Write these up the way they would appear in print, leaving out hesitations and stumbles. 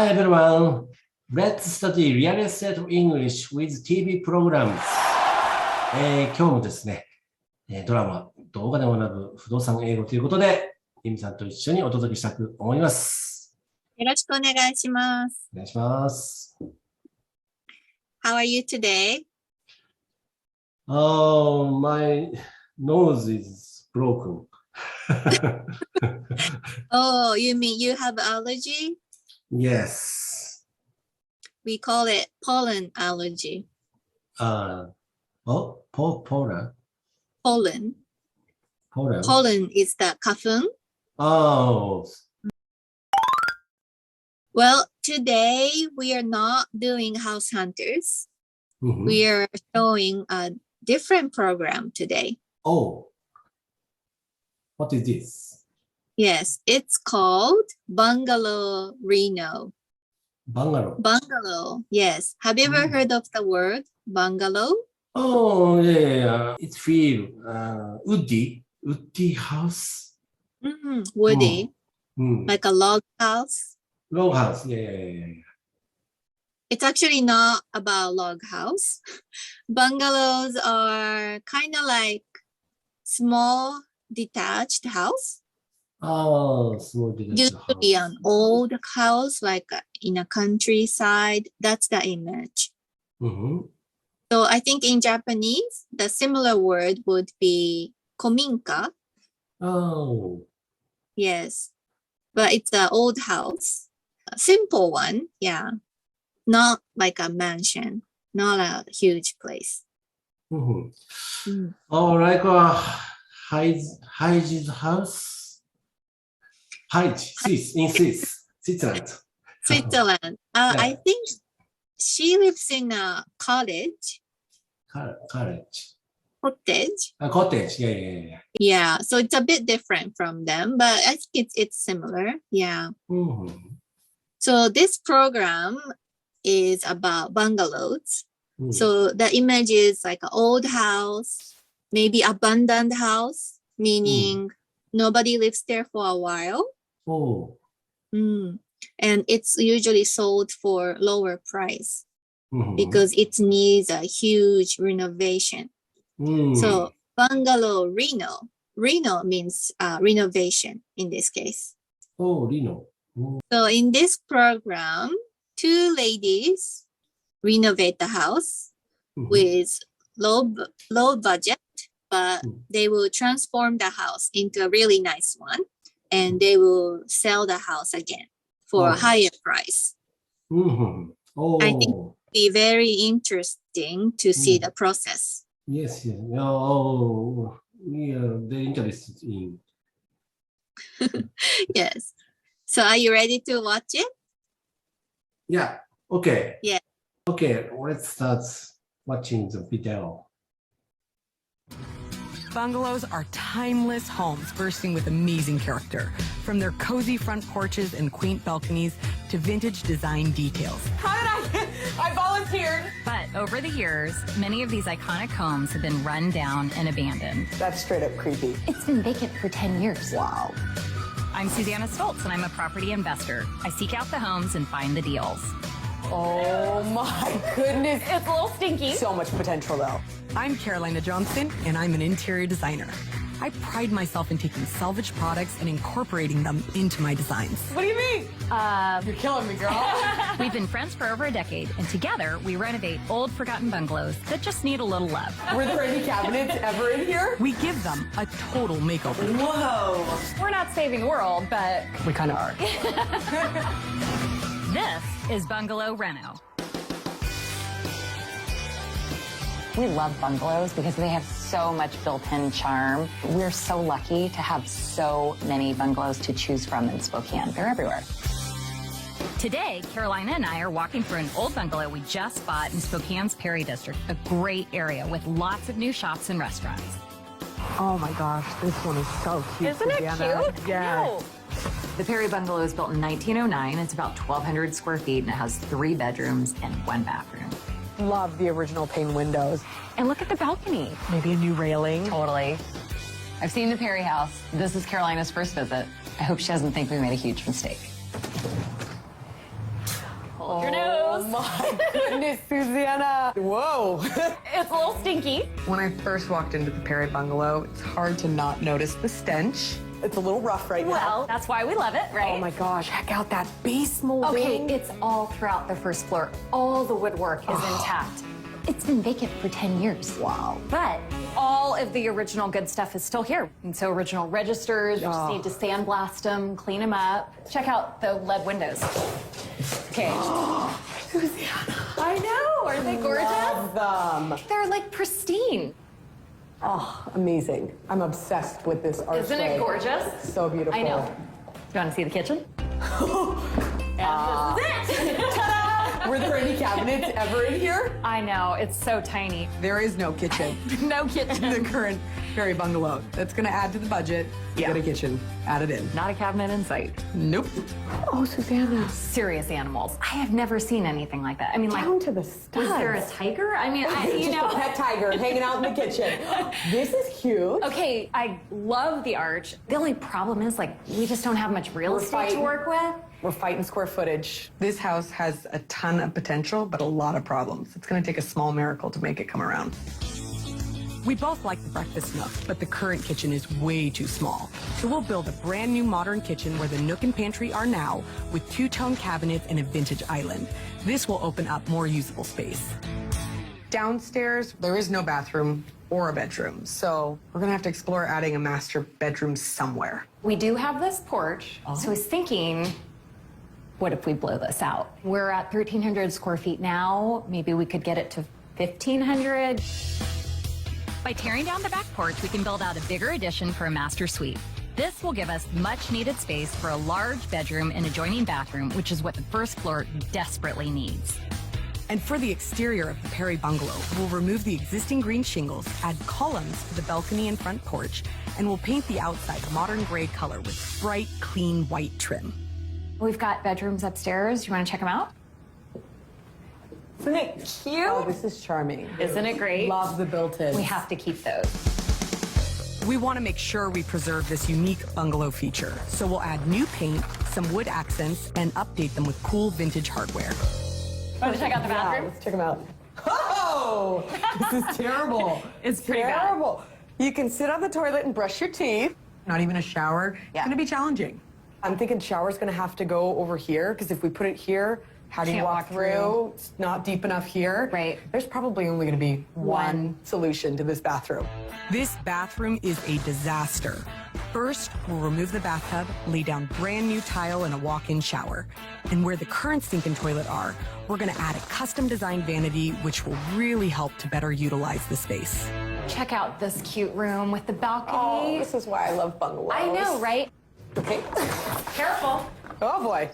Hi everyone. Let's study real estate English with TV programs. 今日もですね、ドラマ、動画で学ぶ不動産英語ということで、ゆみさんと一緒にお届けしたく思います。よろしくお願いします。お願いします。How are you today? Oh, my nose is broken. Oh, you mean you have allergy? Yes. We call it pollen allergy. Pollen? Pollen. Pollen? Pollen is the 花粉. Oh. Well, today we are not doing house hunters. Mm-hmm. We are showing a different program today. Oh. What is this? Yes, it's called Bungalow Reno. Bungalow. Bungalow, yes. Have you ever heard of the word bungalow? Oh, yeah. It feels woody house. Woody, Mm. like a log house. Log house. Yeah. It's actually not about log house. Bungalows are kind of like small detached house. Oh, small detached Usually house. an old house, like in a countryside. That's the image. Mm-hmm. So I think in Japanese, the similar word would be kominka. Oh. Yes, but it's an old house, a simple one. Yeah, not like a mansion, not a huge place. Mm-hmm. Oh, like Heiji's house. Swiss, in Switzerland. Switzerland. I think she lives in a cottage. Cottage. Cottage. A cottage. Yeah. Yeah, so it's a bit different from them, but I think it's similar. Yeah. Mm-hmm. So this program is about bungalows. Mm. So the image is like an old house, maybe abandoned house, meaning nobody lives there for a while. Oh. And it's usually sold for lower price Mm-hmm. because it needs a huge renovation. So bungalow Reno means renovation in this case. Oh, Reno. So in this program, two ladies renovate the house with low budget, but they will transform the house into a really nice one, and they will sell the house again for a higher price. Mm-hmm. Oh. I think it will be very interesting to see the process. Yes. Oh, yeah, they're interested in. Yes. So are you ready to watch it? Yeah. Okay. Yeah. Okay, let's start watching the video. Bungalows are timeless homes bursting with amazing character. From their cozy front porches and quaint balconies to vintage design details. How did I volunteered. But over the years, many of these iconic homes have been run down and abandoned. That's straight up creepy. It's been vacant for 10 years. Wow. I'm Susanna Stoltz, and I'm a property investor. I seek out the homes and find the deals. Oh my goodness. It's a little stinky. So much potential though. I'm Carolina Johnston, and I'm an interior designer. I pride myself in taking salvage products and incorporating them into my designs. What do you mean? You're killing me, girl. We've been friends for over a decade, and together we renovate old, forgotten bungalows that just need a little love. Were there any cabinets ever in here? We give them a total makeover. Whoa. We're not saving the world, but We kind of are. this is Bungalow Reno. We love bungalows because they have so much built-in charm. We're so lucky to have so many bungalows to choose from in Spokane. They're everywhere. Today, Carolina and I are walking through an old bungalow we just bought in Spokane's Perry District, a great area with lots of new shops and restaurants. Oh my gosh, this one is so cute. Isn't it cute? Yeah. The Perry Bungalow was built in 1909. It's about 1,200 square feet and it has 3 bedrooms and 1 bathroom. Love the original pane windows. And look at the balcony. Maybe a new railing. Totally. I've seen the Perry house. This is Carolina's first visit. I hope she doesn't think we made a huge mistake. Your nose. My goodness, Susanna. Whoa. It's a little stinky. When I first walked into the Perry Bungalow, it's hard to not notice the stench. It's a little rough right now. Well, that's why we love it, right? Oh my gosh, check out that base molding. Okay, it's all throughout the first floor. All the woodwork is intact. It's been vacant for 10 years. Wow. But all of the original good stuff is still here. And so original registers, we just need to sandblast them, clean them up. Check out the lead windows. Okay. Susanna. I know, aren't they gorgeous? Love them. They're like pristine. Oh, amazing. I'm obsessed with this archway. Isn't it gorgeous? So beautiful. I know. You want to see the kitchen? And this is it. Ta-da! Were there any cabinets ever in here? I know, it's so tiny. There is no kitchen. No kitchen. In the current Perry Bungalow. That's going to add to the budget. Yeah. Get a kitchen. Add it in. Not a cabinet in sight. Nope. Oh, Susanna. Serious animals. I have never seen anything like that. I mean, like, Down to the studs. was there a tiger? I mean, you Just know. a pet tiger hanging out in the kitchen. This is cute. Okay, I love the arch. The only problem is, like, we just don't have much real estate to work with. We're fighting square footage. This house has a ton of potential, but a lot of problems. It's going to take a small miracle to make it come around. We both like the breakfast nook, but the current kitchen is way too small. So we'll build a brand new modern kitchen where the nook and pantry are now, with two-tone cabinets and a vintage island. This will open up more usable space. Downstairs, there is no bathroom or a bedroom, so we're going to have to explore adding a master bedroom somewhere. We do have this porch, so I was thinking, what if we blow this out? We're at 1,300 square feet now. Maybe we could get it to 1,500. By tearing down the back porch, we can build out a bigger addition for a master suite. This will give us much needed space for a large bedroom and adjoining bathroom, which is what the first floor desperately needs. And for the exterior of the Perry Bungalow, we'll remove the existing green shingles, add columns to the balcony and front porch, and we'll paint the outside a modern gray color with bright, clean white trim. We've got bedrooms upstairs. You want to check them out? Isn't it cute? Oh, this is charming. Isn't it great? Love the built-in. We have to keep those. We want to make sure we preserve this unique bungalow feature, so we'll add new paint, some wood accents, and update them with cool vintage hardware. Want to check out the bathroom? Yeah, let's check them out. Oh, this is terrible. It's pretty bad. terrible. You can sit on the toilet and brush your teeth. Not even a shower. Yeah. It's going to be challenging. I'm thinking shower's going to have to go over here, because if we put it here, how do you Can't walk walk through. through? It's not deep enough here. Right. There's probably only going to be one solution to this bathroom. This bathroom is a disaster. First, we'll remove the bathtub, lay down brand new tile and a walk-in shower. And where the current sink and toilet are, we're going to add a custom-designed vanity, which will really help to better utilize the space. Check out this cute room with the Oh, balcony. this is why I love bungalows. I know, right? Okay. Careful. Oh, boy.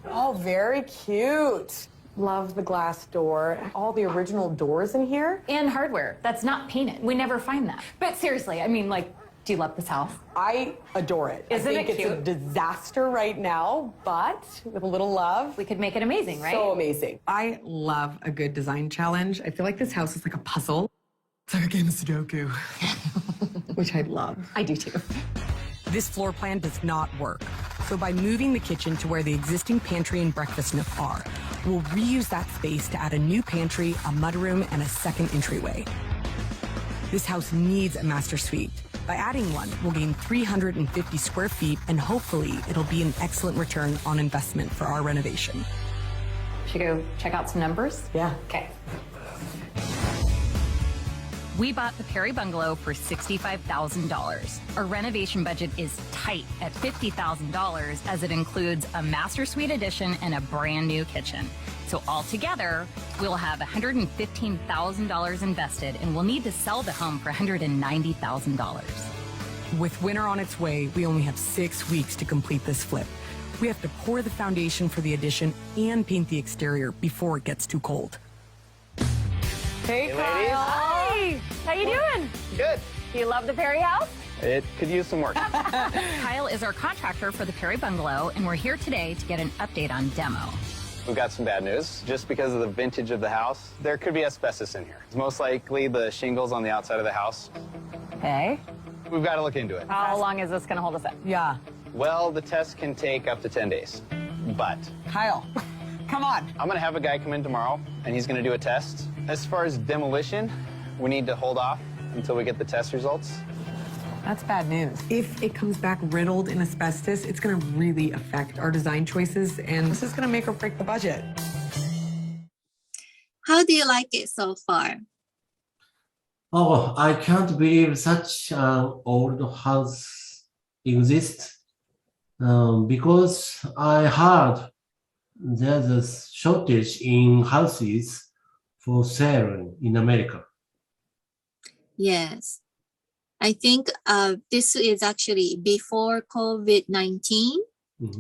Oh, very cute. Love the glass door. All the original doors in here. And hardware that's not painted. We never find that. But seriously, I mean, like, do you love this house? I adore it. Isn't I think it it's a cute? disaster right now, but with a little love, We could make it amazing, right? so amazing. I love a good design challenge. I feel like this house is like a puzzle. It's like a game of Sudoku, which I love. I do too. This floor plan does not work. So by moving the kitchen to where the existing pantry and breakfast nook are, we'll reuse that space to add a new pantry, a mudroom, and a second entryway. This house needs a master suite. By adding one, we'll gain 350 square feet, and hopefully it'll be an excellent return on investment for our renovation. Should we go check out some numbers? Yeah. Okay. We bought the Perry Bungalow for $65,000. Our renovation budget is tight at $50,000 as it includes a master suite addition and a brand new kitchen. So altogether, we'll have $115,000 invested and we'll need to sell the home for $190,000. With winter on its way, we only have 6 weeks to complete this flip. We have to pour the foundation for the addition and paint the exterior before it gets too cold. Hey, Kyle. Hi. How you doing? Good. Do you love the Perry house? It could use some work. Kyle is our contractor for the Perry Bungalow, and we're here today to get an update on demo. We've got some bad news. Just because of the vintage of the house, there could be asbestos in here. It's most likely the shingles on the outside of the house. Okay. We've got to look into it. How long is this going to hold us up? Yeah. Well, the test can take up to 10 days. But Kyle, Come on. I'm gonna have a guy come in tomorrow, and he's gonna do a test. As far as demolition, we need to hold off until we get the test results. That's bad news. If it comes back riddled in asbestos, it's going to really affect our design choices, and this is going to make or break the budget. How do you like it so far? Oh, I can't believe such an old house exists. Because I heard there's a shortage in houses for sale in America. Yes. I think this is actually before COVID-19.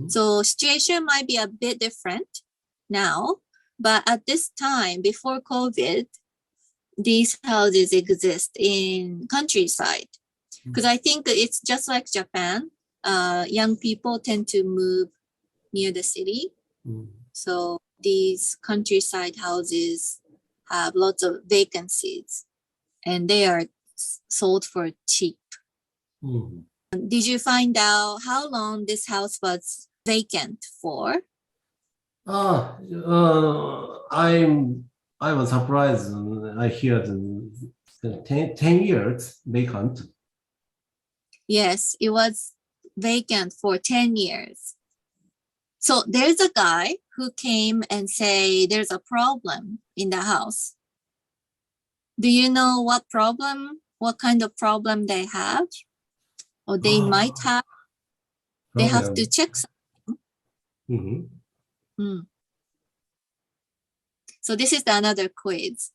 So situation might be a bit different now, but at this time, before COVID, these houses exist in countryside. Because I think it's just like Japan. Young people tend to move near the city. So these countryside houses have lots of vacancies, and they are sold for cheap. Did you find out how long this house was vacant for? I was surprised. I heard 10 years vacant. Yes, it was vacant for 10 years. So there's a guy who came and say there's a problem in the house. Do you know what kind of problem they have? Or they might have? They have to check something. So this is another quiz.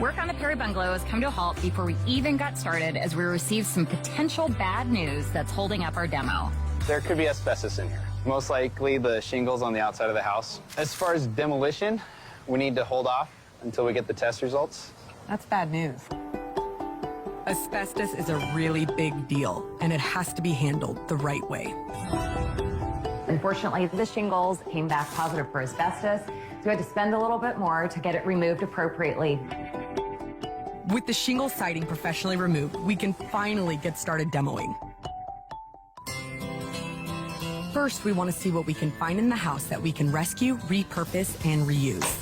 Work on the Perry Bungalow has come to a halt before we even got started as we received some potential bad news that's holding up our demo. There could be asbestos in here. Most likely the shingles on the outside of the house. As far as demolition, we need to hold off until we get the test results. That's bad news. Asbestos is a really big deal, and it has to be handled the right way. Unfortunately, the shingles came back positive for asbestos, so we had to spend a little bit more to get it removed appropriately. With the shingle siding professionally removed, we can finally get started demoing. First, we want to see what we can find in the house that we can rescue, repurpose, and reuse.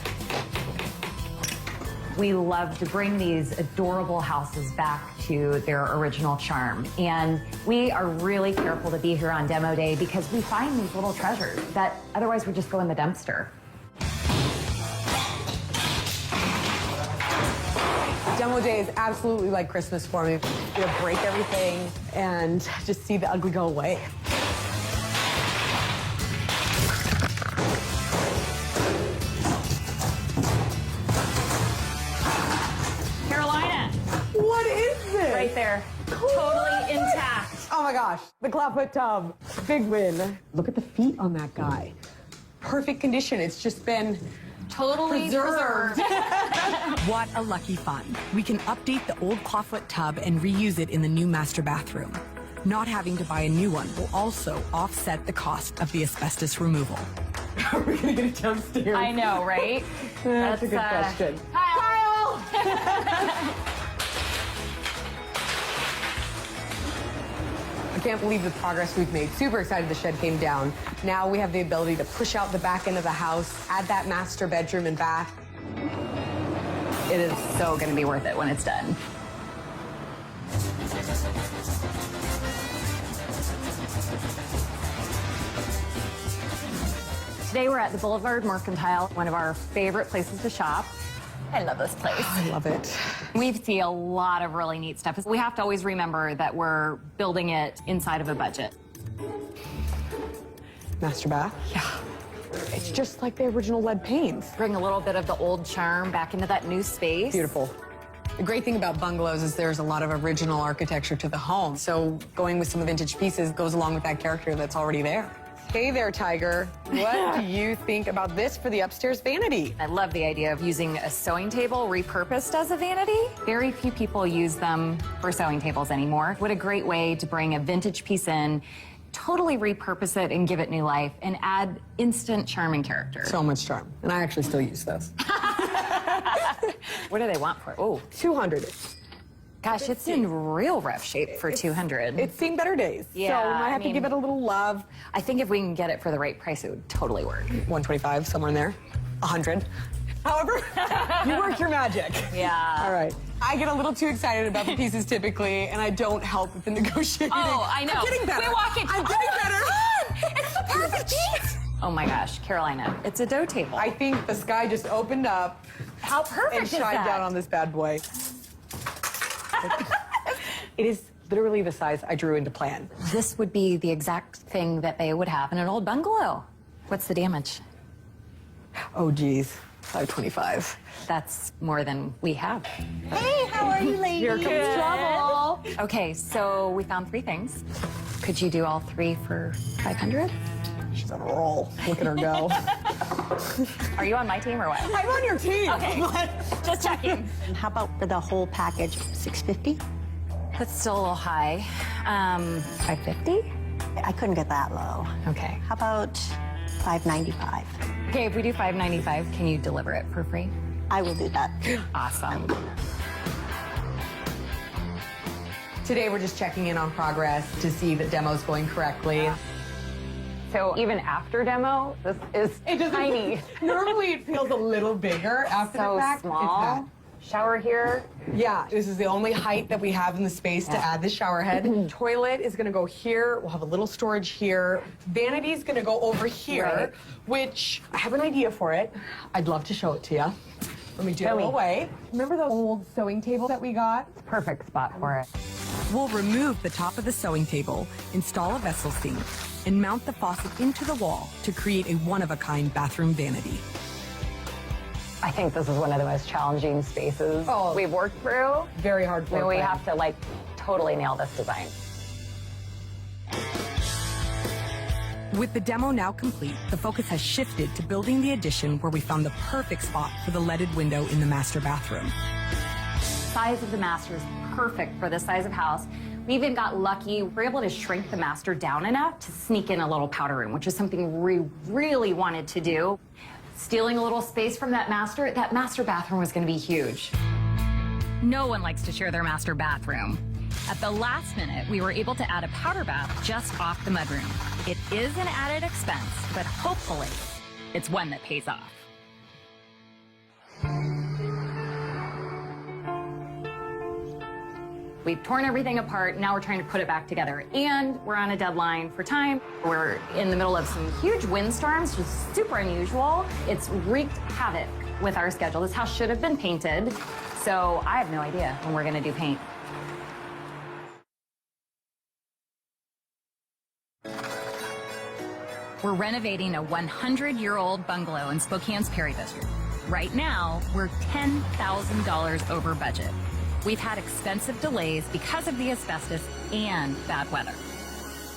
We love to bring these adorable houses back to their original charm. And we are really careful to be here on demo day because we find these little treasures that otherwise would just go in the dumpster. Demo day is absolutely like Christmas for me. You break everything and just see the ugly go away. What is this? Right there. Totally intact. Oh my gosh, the clawfoot tub. Big win. Look at the feet on that guy. Perfect condition. It's just been Totally preserved. What a lucky find. We can update the old clawfoot tub and reuse it in the new master bathroom. Not having to buy a new one will also offset the cost of the asbestos removal. Are we gonna get it downstairs? I know, right? That's a good question. Kyle! I can't believe the progress we've made. Super excited the shed came down. Now we have the ability to push out the back end of the house, add that master bedroom and bath. It is so going to be worth it when it's done. Today we're at the Boulevard Mercantile, one of our favorite places to shop. I love this place. I love it. We see a lot of really neat stuff. We have to always remember that we're building it inside of a budget. Master bath? Yeah. It's just like the original lead panes. Bring a little bit of the old charm back into that new space. Beautiful. The great thing about bungalows is there's a lot of original architecture to the home. So going with some vintage pieces goes along with that character that's already there. Hey there, Tiger. What do you think about this for the upstairs vanity? I love the idea of using a sewing table repurposed as a vanity. Very few people use them for sewing tables anymore. What a great way to bring a vintage piece in, totally repurpose it and give it new life and add instant charm and character. So much charm. And I actually still use those. What do they want for it? Oh, 200. Gosh, it's in real rough shape for 200. It's seen better days. Yeah, So we might have to give it a little love. I think if we can get it for the right price, it would totally work. 125, somewhere in there. 100. However, you work your magic. Yeah. All right. I get a little too excited about the pieces typically, and I don't help with the negotiating. Oh, I know. I'm getting better. We walk in. I'm getting better. It's the perfect piece. Oh my gosh, Carolina, it's a dough table. I think the sky just opened up How perfect and is shined that? down on this bad boy. It is literally the size I drew into plan. This would be the exact thing that they would have in an old bungalow. What's the damage? Oh, geez. 525. That's more than we have. Hey, how are you, ladies? Here comes trouble. Okay, so we found 3 things. Could you do all 3 for 500? She's on a roll. Look at her go. Are you on my team or what? I'm on your team. Okay, just checking. How about for the whole package, $650? That's still a little high. 550? I couldn't get that low. Okay. How about $595? Okay, if we do $595, can you deliver it for free? I will do that. Awesome. Today we're just checking in on progress to see that demo's going correctly. So even after demo, this is tiny. Normally it feels a little bigger after So the fact. small. Shower here. Yeah, this is the only height that we have in the space to add the shower head. Toilet is gonna go here. We'll have a little storage here. Vanity's gonna go over here, Right. which I have an idea for it. I'd love to show it to you. Let me do it away. Remember those old sewing tables that we got? Perfect spot for it. We'll remove the top of the sewing table, install a vessel sink, and mount the faucet into the wall to create a one-of-a-kind bathroom vanity. I think this is one of the most challenging spaces we've worked through. Very hard I for mean, we have to like totally nail this design. With the demo now complete, the focus has shifted to building the addition where we found the perfect spot for the leaded window in the master bathroom. Size of the master is perfect for this size of house. We even got lucky. We were able to shrink the master down enough to sneak in a little powder room, which is something we really wanted to do. Stealing a little space from that master bathroom was going to be huge. No one likes to share their master bathroom. At the last minute, we were able to add a powder bath just off the mudroom. It is an added expense, but hopefully it's one that pays off. We've torn everything apart, now we're trying to put it back together. And we're on a deadline for time. We're in the middle of some huge windstorms, which is super unusual. It's wreaked havoc with our schedule. This house should have been painted, so I have no idea when we're gonna do paint. We're renovating a 100-year-old bungalow in Spokane's Perry District. Right now, we're $10,000 over budget. We've had expensive delays because of the asbestos and bad weather.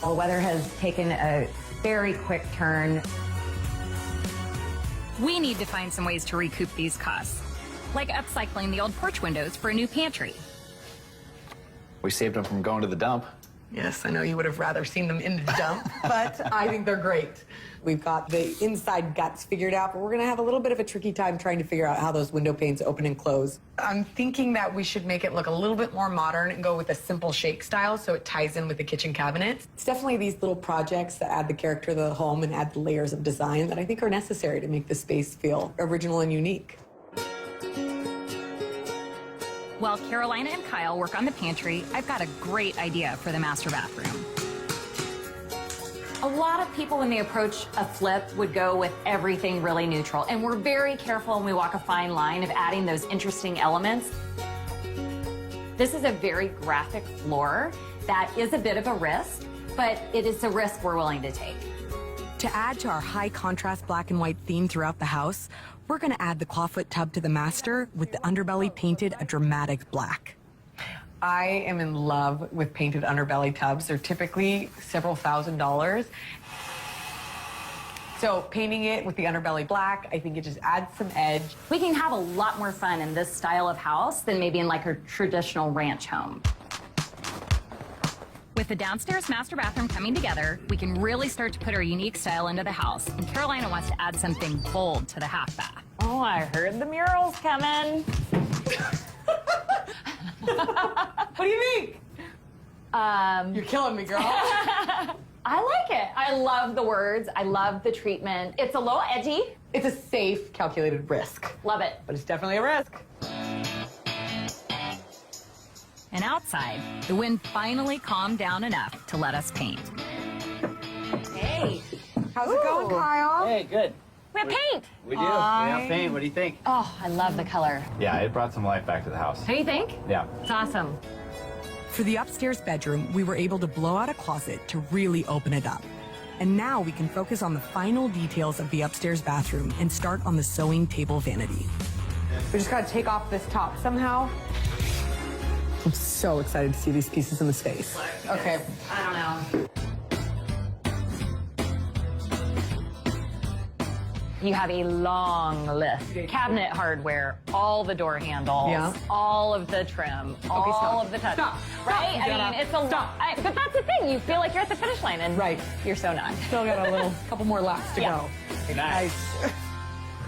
The weather has taken a very quick turn. We need to find some ways to recoup these costs, like upcycling the old porch windows for a new pantry. We saved them from going to the dump. Yes, I know you would have rather seen them in the dump, but I think they're great. We've got the inside guts figured out, but we're gonna have a little bit of a tricky time trying to figure out how those window panes open and close. I'm thinking that we should make it look a little bit more modern and go with a simple shake style so it ties in with the kitchen cabinets. It's definitely these little projects that add the character of the home and add the layers of design that I think are necessary to make the space feel original and unique. While Carolina and Kyle work on the pantry, I've got a great idea for the master bathroom. A lot of people, when they approach a flip, would go with everything really neutral. And we're very careful when we walk a fine line of adding those interesting elements. This is a very graphic floor that is a bit of a risk, but it is a risk we're willing to take. To add to our high contrast black and white theme throughout the house, we're going to add the clawfoot tub to the master with the underbelly painted a dramatic black. I am in love with painted underbelly tubs. They're typically several $1,000s. So painting it with the underbelly black, I think it just adds some edge. We can have a lot more fun in this style of house than maybe in like a traditional ranch home. With the downstairs master bathroom coming together, we can really start to put our unique style into the house. And Carolina wants to add something bold to the half bath. Oh, I heard the murals coming. What do you think? You're killing me, girl. I like it. I love the words. I love the treatment. It's a little edgy. It's a safe, calculated risk. Love it. But it's definitely a risk. And outside, the wind finally calmed down enough to let us paint. Hey, How's it going, Kyle? Hey, good. we have paint. We do. We have paint. What do you think? Oh, I love the color. Yeah, it brought some life back to the house. What do you think? Yeah. It's awesome. For the upstairs bedroom, we were able to blow out a closet to really open it up. And now we can focus on the final details of the upstairs bathroom and start on the sewing table vanity. We just gotta take off this top somehow. I'm so excited to see these pieces in the space. Okay. I don't know. You have a long list. Cabinet hardware, all the door handles, Yeah. all of the trim, all stop. of the touch. Stop. Right? Stop. I mean, it's a lot. But that's the thing. You feel like you're at the finish line, and Right. you're so not. Still got a little, couple more laps to Yeah. go. Nice.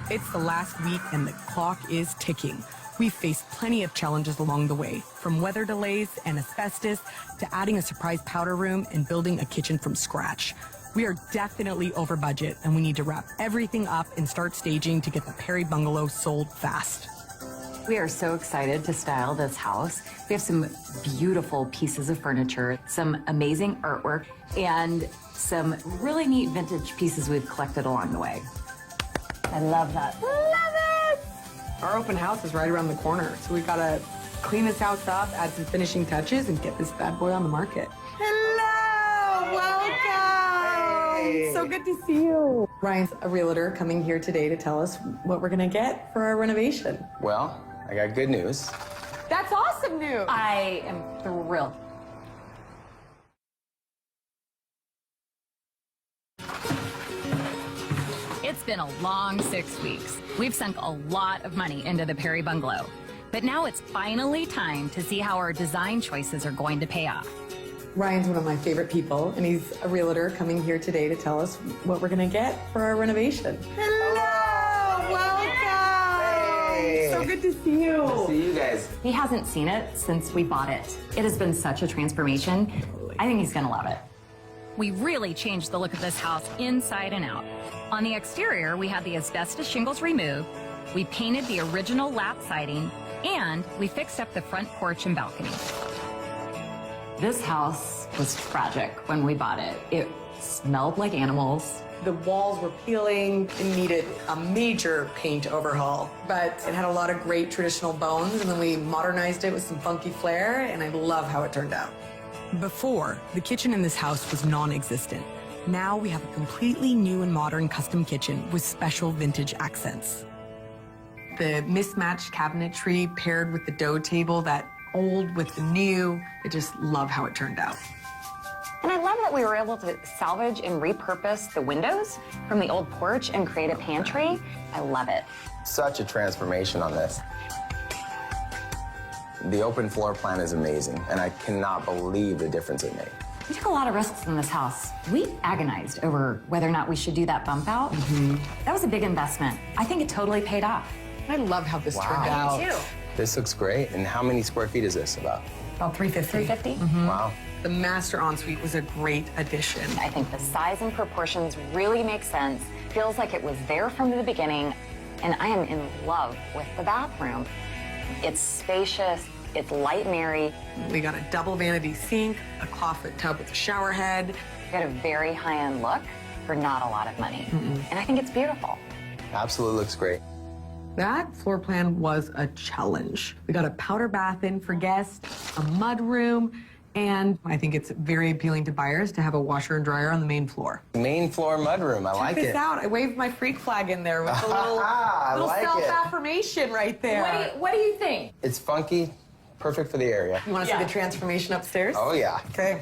It's the last week and the clock is ticking. We've faced plenty of challenges along the way, from weather delays and asbestos to adding a surprise powder room and building a kitchen from scratch. We are definitely over budget and we need to wrap everything up and start staging to get the Perry Bungalow sold fast. We are so excited to style this house. We have some beautiful pieces of furniture, some amazing artwork, and some really neat vintage pieces we've collected along the way. I love that. Love it! Our open house is right around the corner, so we've gotta clean this house up, add some finishing touches, and get this bad boy on the market. Hello! Welcome! Hey. So good to see you. Ryan's a realtor coming here today to tell us what we're gonna get for our renovation. Well, I got good news. That's awesome news! I am thrilled. It's been a long 6 weeks. We've sunk a lot of money into the Perry Bungalow. But now it's finally time to see how our design choices are going to pay off. Ryan's one of my favorite people, and he's a realtor coming here today to tell us what we're gonna get for our renovation. Hello! Welcome! Hey. So good to see you. See you guys. He hasn't seen it since we bought it. It has been such a transformation. I think he's gonna love it. We really changed the look of this house inside and out. On the exterior, we had the asbestos shingles removed, we painted the original lap siding, and we fixed up the front porch and balcony. This house was tragic when we bought it. It smelled like animals. The walls were peeling and needed a major paint overhaul, but it had a lot of great traditional bones, and then we modernized it with some funky flair, and I love how it turned out. Before, the kitchen in this house was non-existent. Now we have a completely new and modern custom kitchen with special vintage accents. The mismatched cabinetry paired with the dough table, that old with the new, I just love how it turned out. And I love that we were able to salvage and repurpose the windows from the old porch and create a pantry. I love it. Such a transformation on this. The open floor plan is amazing, and I cannot believe the difference it made. We took a lot of risks in this house. We agonized over whether or not we should do that bump out. That was a big investment. I think it totally paid off. I love how this Wow. turned out. Me too. This looks great. And how many square feet is this about? About 350. 350? Wow. The master ensuite was a great addition. I think the size and proportions really make sense. Feels like it was there from the beginning. And I am in love with the bathroom. It's spacious, it's light and airy. We got a double vanity sink, a clawfoot tub with a shower head. We got a very high-end look for not a lot of money. And I think it's beautiful. Absolutely looks great. That floor plan was a challenge. We got a powder bath in for guests, a mud room, and I think it's very appealing to buyers to have a washer and dryer on the main floor. Main floor mudroom. I like Check this it. out. I waved my freak flag in there with a little, I little like it. self-affirmation right there. What do you think? It's funky, perfect for the area. You want to see the transformation upstairs? Oh, yeah. Okay.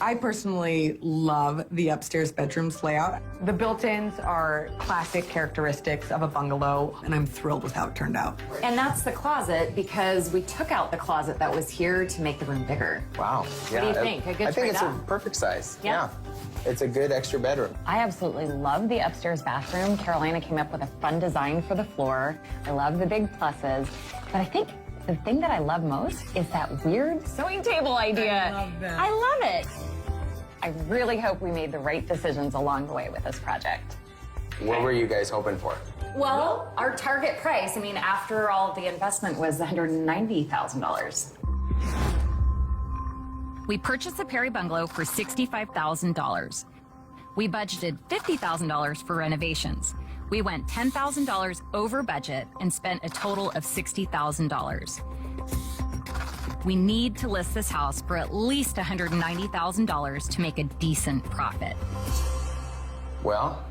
I personally love the upstairs bedrooms layout. The built-ins are classic characteristics of a bungalow, and I'm thrilled with how it turned out. And that's the closet because we took out the closet that was here to make the room bigger. Wow. What do you think? A good I think it's a trade-off? perfect size. Yeah. It's a good extra bedroom. I absolutely love the upstairs bathroom. Carolina came up with a fun design for the floor. I love the big pluses, but I think The thing that I love most is that weird sewing table idea. I love that. I love it. I really hope we made the right decisions along the way with this project. What were you guys hoping for? Well, our target price, I mean, after all the investment was $190,000. We purchased the Perry Bungalow for $65,000. We budgeted $50,000 for renovations. We went $10,000 over budget and spent a total of $60,000. We need to list this house for at least $190,000 to make a decent profit. Well,